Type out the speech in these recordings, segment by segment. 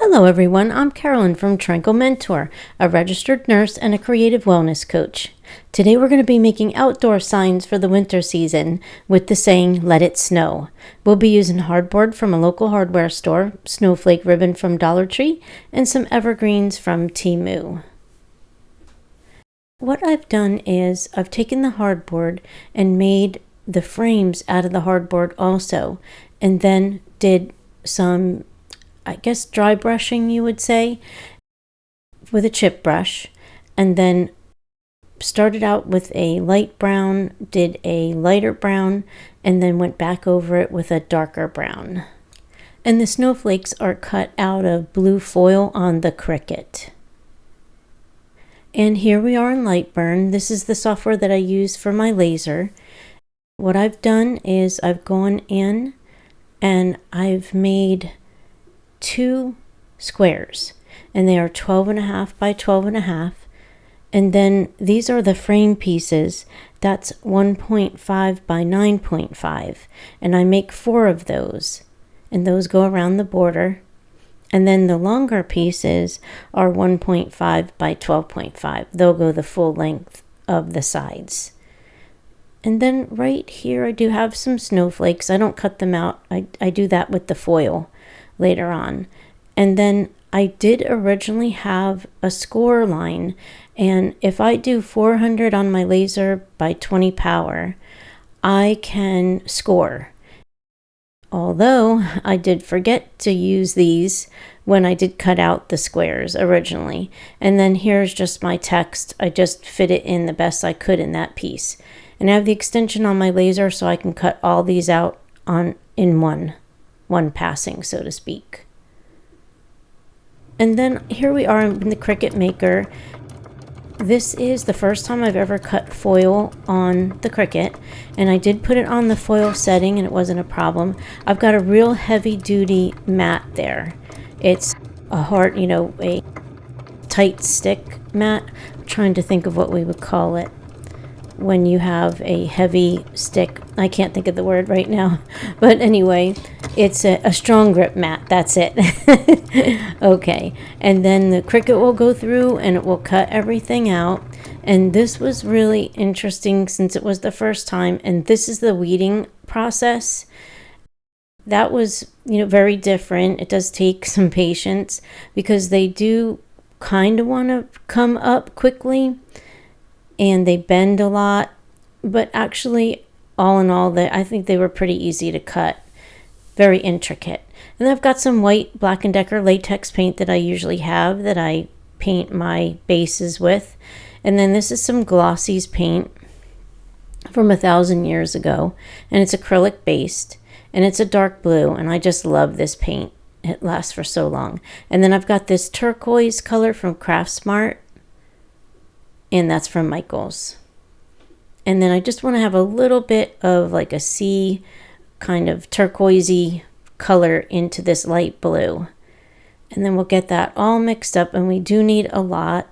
Hello everyone, I'm Carolyn from Tranquil Mentor, a registered nurse and a creative wellness coach. Today we're going to be making outdoor signs for the winter season with the saying, "Let it snow." We'll be using hardboard from a local hardware store, snowflake ribbon from Dollar Tree, and some evergreens from Temu. What I've done is I've taken the hardboard and made the frames out of the hardboard also, and then did some dry brushing, you would say, with a chip brush, and then started out with a light brown, did a lighter brown, and then went back over it with a darker brown. And the snowflakes are cut out of blue foil on the Cricut. And here we are in Lightburn. This is the software that I use for my laser. What I've done is I've gone in and I've made 2 squares, and they are 12.5 by 12.5, and then these are the frame pieces. That's 1.5 by 9.5, and I make 4 of those, and those go around the border. And then the longer pieces are 1.5 by 12.5. They'll go the full length of the sides. And then right here I do have some snowflakes. I don't cut them out. I do that with the foil later on. And then I did originally have a score line, and if I do 400 on my laser by 20 power, I can score. Although I did forget to use these when I did cut out the squares originally. And then here's just my text. I just fit it in the best I could in that piece. And I have the extension on my laser so I can cut all these out in one passing, so to speak. And then here we are in the Cricut Maker. This is the first time I've ever cut foil on the Cricut, and I did put it on the foil setting and it wasn't a problem. I've got a real heavy duty mat there. It's a hard, a tight stick mat. I'm trying to think of what we would call it when you have a heavy stick. I can't think of the word right now, but anyway, it's a strong grip mat. That's it. Okay, and then the Cricut will go through and it will cut everything out. And this was really interesting since it was the first time, and this is the weeding process. That was, very different. It does take some patience because they do kind of want to come up quickly, and they bend a lot, but actually, all in all, I think they were pretty easy to cut, very intricate. And I've got some white Black & Decker latex paint that I usually have that I paint my bases with. And then this is some Glossy's paint from 1,000 years ago, and it's acrylic based, and it's a dark blue, and I just love this paint. It lasts for so long. And then I've got this turquoise color from Craftsmart, and that's from Michael's. And then I just want to have a little bit of like a sea kind of turquoisey color into this light blue. And then we'll get that all mixed up, and we do need a lot.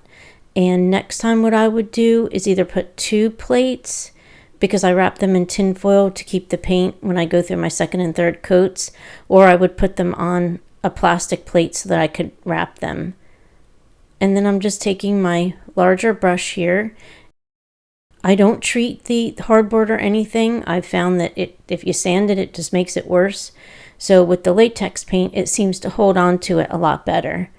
And next time what I would do is either put 2 plates, because I wrap them in tin foil to keep the paint when I go through my second and third coats, or I would put them on a plastic plate so that I could wrap them. And then I'm just taking my larger brush here. I don't treat the hardboard or anything. I've found that if you sand it, it just makes it worse. So with the latex paint, it seems to hold on to it a lot better.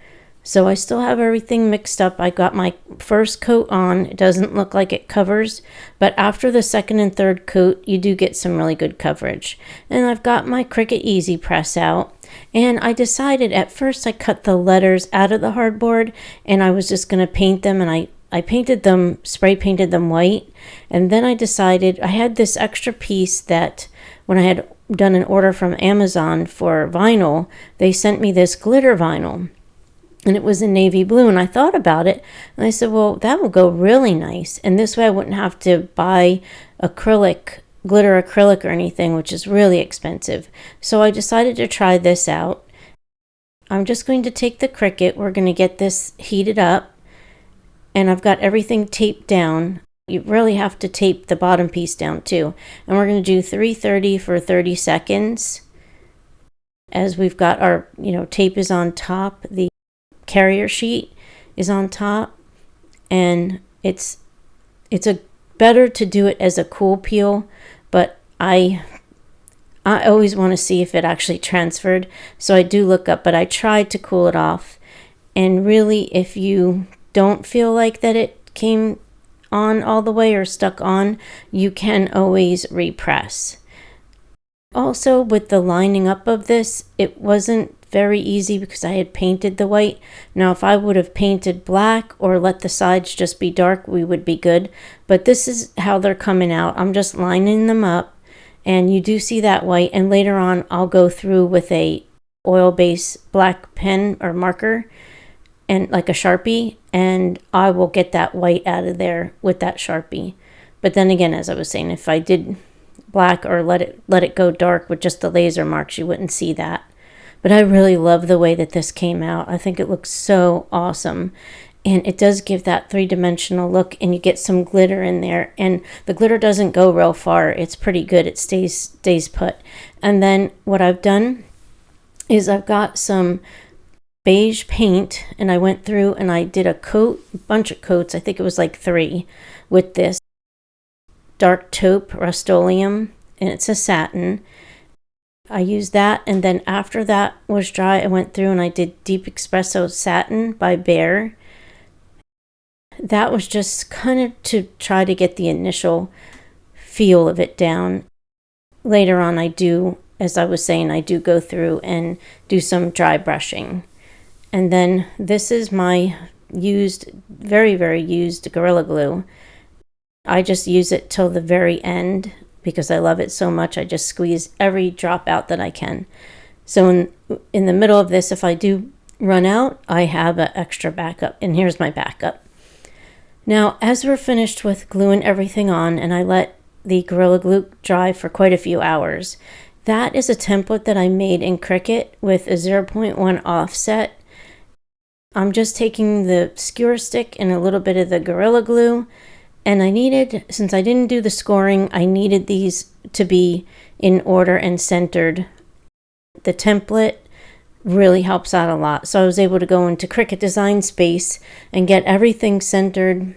So I still have everything mixed up. I got my first coat on. It doesn't look like it covers, but after the second and third coat, you do get some really good coverage. And I've got my Cricut Easy Press out. And I decided at first I cut the letters out of the hardboard, and I was just going to paint them, and I painted them, spray painted them white. And then I decided I had this extra piece that when I had done an order from Amazon for vinyl, they sent me this glitter vinyl, and it was in navy blue. And I thought about it, and I said, well, that will go really nice. And this way I wouldn't have to buy glitter acrylic or anything, which is really expensive. So I decided to try this out. I'm just going to take the Cricut. We're going to get this heated up, and I've got everything taped down. You really have to tape the bottom piece down too. And we're going to do 330 for 30 seconds. as we've got our, tape is on top, the carrier sheet is on top, and it's a better to do it as a cool peel, but I always want to see if it actually transferred, so I do look up, but I tried to cool it off. And really, if you don't feel like that it came on all the way or stuck on, you can always repress. Also, with the lining up of this, it wasn't very easy because I had painted the white. Now, if I would have painted black or let the sides just be dark, we would be good. But this is how they're coming out. I'm just lining them up, and you do see that white. And later on, I'll go through with a oil-based black pen or marker, and like a Sharpie, and I will get that white out of there with that Sharpie. But then again, as I was saying, if I did black or let it go dark with just the laser marks, you wouldn't see that. But I really love the way that this came out. I think it looks so awesome, and it does give that three-dimensional look, and you get some glitter in there, and the glitter doesn't go real far. It's pretty good. It stays put. And then what I've done is I've got some beige paint, and I went through and I did a bunch of coats. I think it was like 3 with this dark taupe Rust-Oleum, and it's a satin. I used that, and then after that was dry, I went through and I did Deep Espresso Satin by Behr. That was just kind of to try to get the initial feel of it down. Later on, as I was saying, I do go through and do some dry brushing. And then this is my very, very used Gorilla Glue. I just use it till the very end because I love it so much. I just squeeze every drop out that I can. So in the middle of this, if I do run out, I have an extra backup. And here's my backup. Now, as we're finished with gluing everything on, and I let the Gorilla Glue dry for quite a few hours, that is a template that I made in Cricut with a 0.1 offset. I'm just taking the skewer stick and a little bit of the Gorilla Glue, and since I didn't do the scoring, I needed these to be in order and centered. The template really helps out a lot, so I was able to go into Cricut Design Space and get everything centered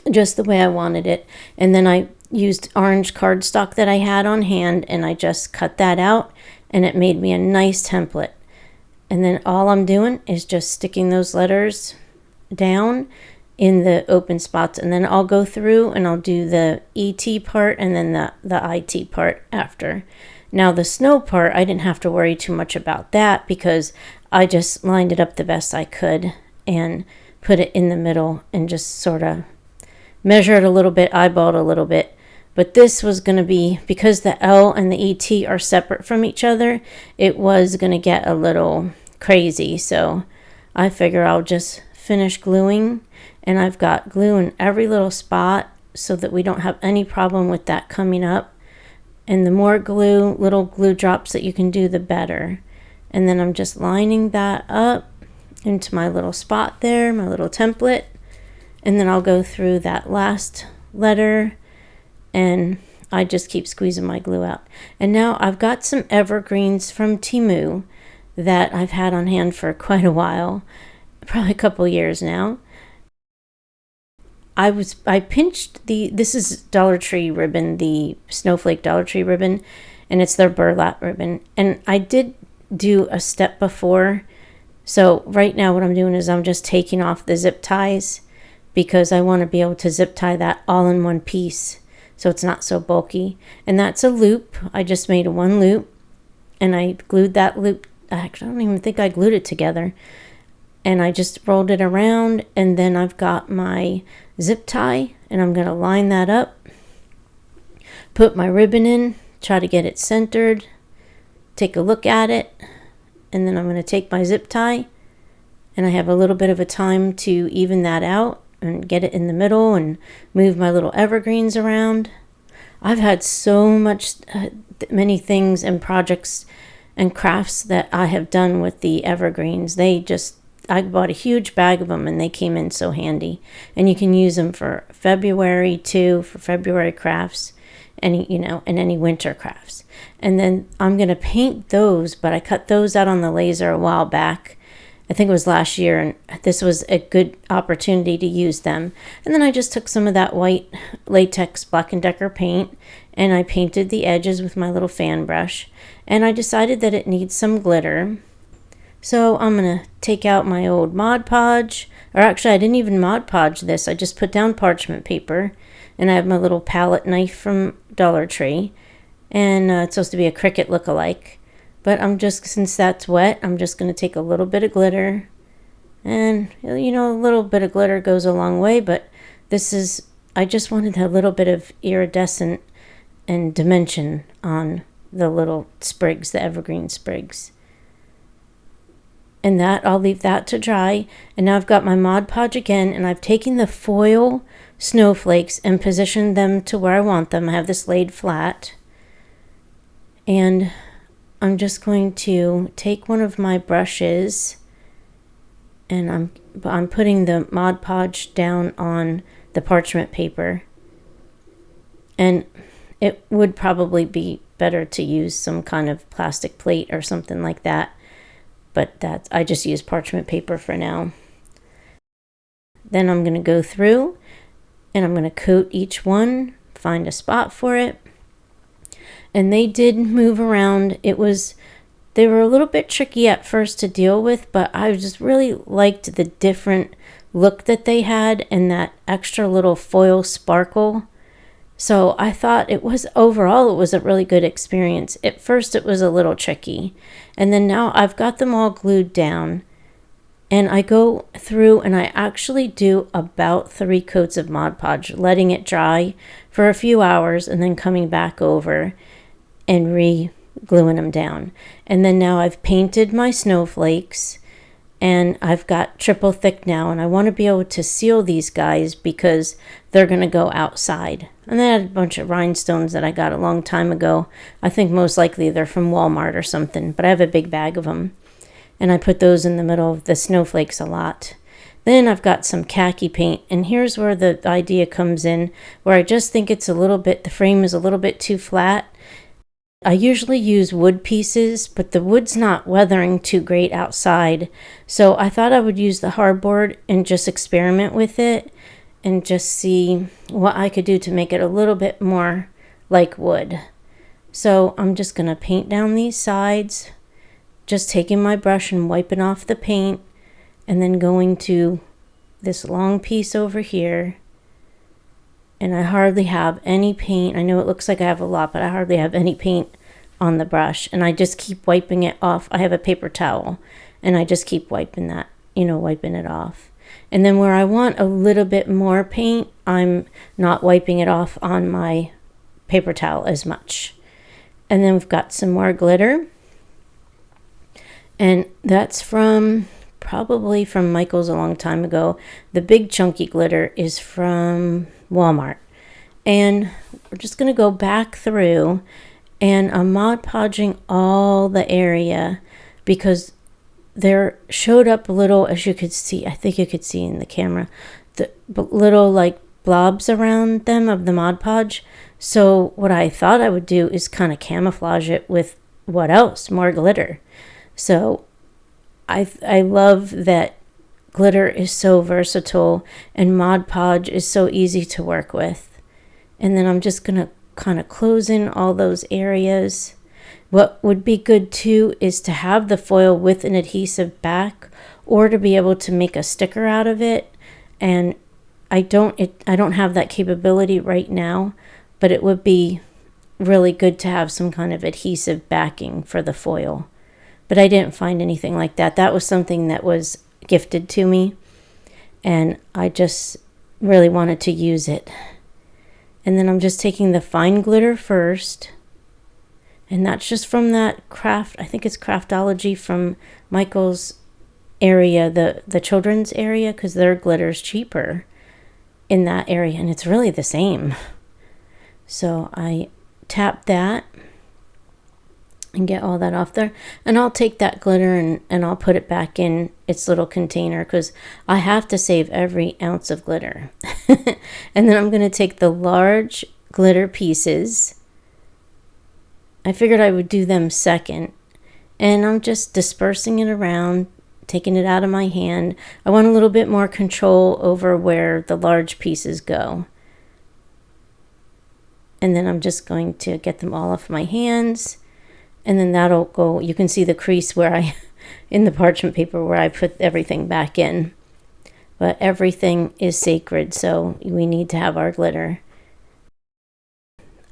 just the way I wanted it. And then I used orange cardstock that I had on hand, and I just cut that out, and it made me a nice template. And then all I'm doing is just sticking those letters down in the open spots, and then I'll go through and I'll do the ET part and then the IT part after. Now the snow part, I didn't have to worry too much about that because I just lined it up the best I could and put it in the middle and just sort of measured a little bit, eyeballed a little bit. But this was going to be, because the L and the ET are separate from each other, it was going to get a little crazy. So I figure I'll just finish gluing, and I've got glue in every little spot so that we don't have any problem with that coming up. And the more little glue drops that you can do, the better. And then I'm just lining that up into my little spot there, my little template. And then I'll go through that last letter, and I just keep squeezing my glue out. And now I've got some evergreens from Temu that I've had on hand for quite a while, probably a couple years now. I pinched this is Dollar Tree ribbon, the Snowflake Dollar Tree ribbon, and it's their burlap ribbon. And I did do a step before. So right now what I'm doing is I'm just taking off the zip ties because I want to be able to zip tie that all in one piece so it's not so bulky. And that's a loop. I just made one loop, and I glued that loop. Actually, I don't even think I glued it together. And I just rolled it around, and then I've got my zip tie, and I'm going to line that up, put my ribbon in, try to get it centered, take a look at it, and then I'm going to take my zip tie, and I have a little bit of a time to even that out and get it in the middle and move my little evergreens around. I've had so many things and projects and crafts that I have done with the evergreens. I bought a huge bag of them, and they came in so handy. And you can use them for February too, for February crafts. any, in any winter crafts. And then I'm going to paint those, but I cut those out on the laser a while back. I think it was last year, and this was a good opportunity to use them. And then I just took some of that white latex Black & Decker paint, and I painted the edges with my little fan brush. And I decided that it needs some glitter. So I'm going to take out my old Mod Podge, or actually I didn't even Mod Podge this. I just put down parchment paper, and I have my little palette knife from Dollar Tree. And it's supposed to be a Cricut look-alike. But since that's wet, I'm just going to take a little bit of glitter. And, a little bit of glitter goes a long way, but I just wanted a little bit of iridescent and dimension on the little sprigs, the evergreen sprigs. And I'll leave that to dry. And now I've got my Mod Podge again, and I've taken the foil snowflakes and positioned them to where I want them. I have this laid flat. And I'm just going to take one of my brushes, and I'm putting the Mod Podge down on the parchment paper. And it would probably be better to use some kind of plastic plate or something like that. But I just use parchment paper for now. Then I'm going to go through and I'm going to coat each one, find a spot for it. And they did move around. They were a little bit tricky at first to deal with, but I just really liked the different look that they had and that extra little foil sparkle. So I thought overall it was a really good experience. At first it was a little tricky, and then now I've got them all glued down, and I go through and I actually do about 3 coats of Mod Podge, letting it dry for a few hours and then coming back over and re-gluing them down. And then now I've painted my snowflakes, and I've got triple thick now, and I want to be able to seal these guys because they're going to go outside. And then I had a bunch of rhinestones that I got a long time ago. I think most likely they're from Walmart or something, but I have a big bag of them. And I put those in the middle of the snowflakes a lot. Then I've got some khaki paint, and here's where the idea comes in, where I just think the frame is a little bit too flat. I usually use wood pieces, but the wood's not weathering too great outside. So I thought I would use the hardboard and just experiment with it and just see what I could do to make it a little bit more like wood. So I'm just going to paint down these sides, just taking my brush and wiping off the paint, and then going to this long piece over here. And I hardly have any paint. I know it looks like I have a lot, but I hardly have any paint on the brush. And I just keep wiping it off. I have a paper towel, and I just keep wiping it off. And then where I want a little bit more paint, I'm not wiping it off on my paper towel as much. And then we've got some more glitter. And that's probably from Michael's a long time ago. The big chunky glitter is from Walmart. And we're just going to go back through, and I'm Mod Podging all the area because there showed up little, as you could see, I think you could see in the camera, the little like blobs around them of the Mod Podge. So what I thought I would do is kind of camouflage it with what else? More glitter. So I love that glitter is so versatile and Mod Podge is so easy to work with. And then I'm just going to kind of close in all those areas. What would be good too is to have the foil with an adhesive back, or to be able to make a sticker out of it. And I don't have that capability right now, but it would be really good to have some kind of adhesive backing for the foil. But I didn't find anything like that. That was something that was gifted to me, and I just really wanted to use it. And then I'm just taking the fine glitter first, and that's just from that craft, I think it's Craftology from Michael's area, the children's area, because their glitter's cheaper in that area, and it's really the same. So I tap that and get all that off there, and I'll take that glitter and I'll put it back in its little container because I have to save every ounce of glitter. And then I'm going to take the large glitter pieces. I figured I would do them second. And I'm just dispersing it around, taking it out of my hand. I want a little bit more control over where the large pieces go. And then I'm just going to get them all off my hands. And then that'll go, you can see the crease where in the parchment paper where I put everything back in. But everything is sacred, so we need to have our glitter.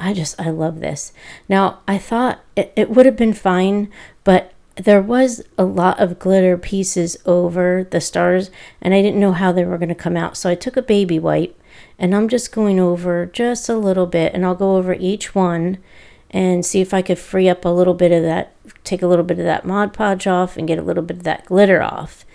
I love this. Now, I thought it would have been fine, but there was a lot of glitter pieces over the stars, and I didn't know how they were going to come out. So I took a baby wipe, and I'm just going over just a little bit, and I'll go over each one and see if I could free up a little bit of that, take a little bit of that Mod Podge off and get a little bit of that glitter off.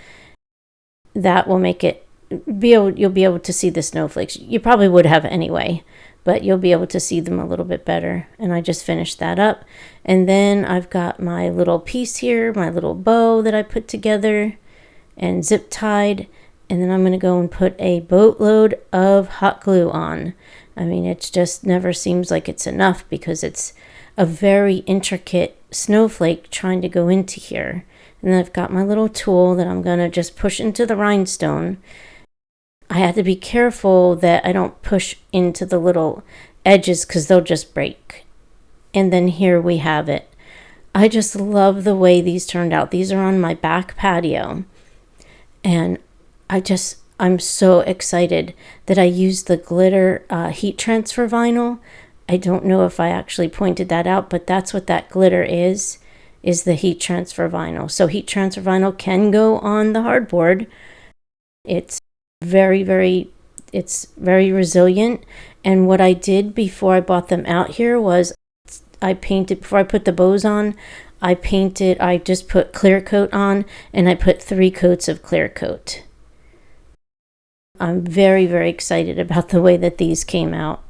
That will make it, you'll be able to see the snowflakes. You probably would have anyway, but you'll be able to see them a little bit better. And I just finished that up. And then I've got my little piece here, my little bow that I put together and zip tied. And then I'm going to go and put a boatload of hot glue on. I mean, it just never seems like it's enough because it's a very intricate snowflake trying to go into here. And then I've got my little tool that I'm going to just push into the rhinestone. I have to be careful that I don't push into the little edges because they'll just break. And then here we have it. I just love the way these turned out. These are on my back patio. And I'm so excited that I used the glitter heat transfer vinyl. I don't know if I actually pointed that out, but that's what that glitter is the heat transfer vinyl. So heat transfer vinyl can go on the hardboard. It's very resilient. And what I did before I bought them out here was I painted, before I put the bows on, I just put clear coat on, and I put 3 coats of clear coat. I'm very excited about the way that these came out.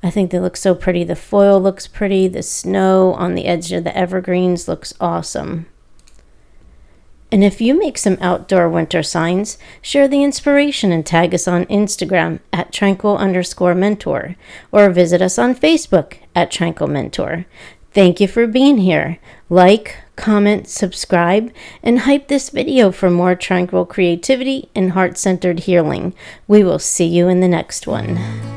I think they look so pretty. The foil looks pretty. The snow on the edge of the evergreens looks awesome. And if you make some outdoor winter signs, share the inspiration and tag us on Instagram at tranquil_mentor or visit us on Facebook at Tranquil Mentor. Thank you for being here. Like, comment, subscribe, and hype this video for more tranquil creativity and heart-centered healing. We will see you in the next one.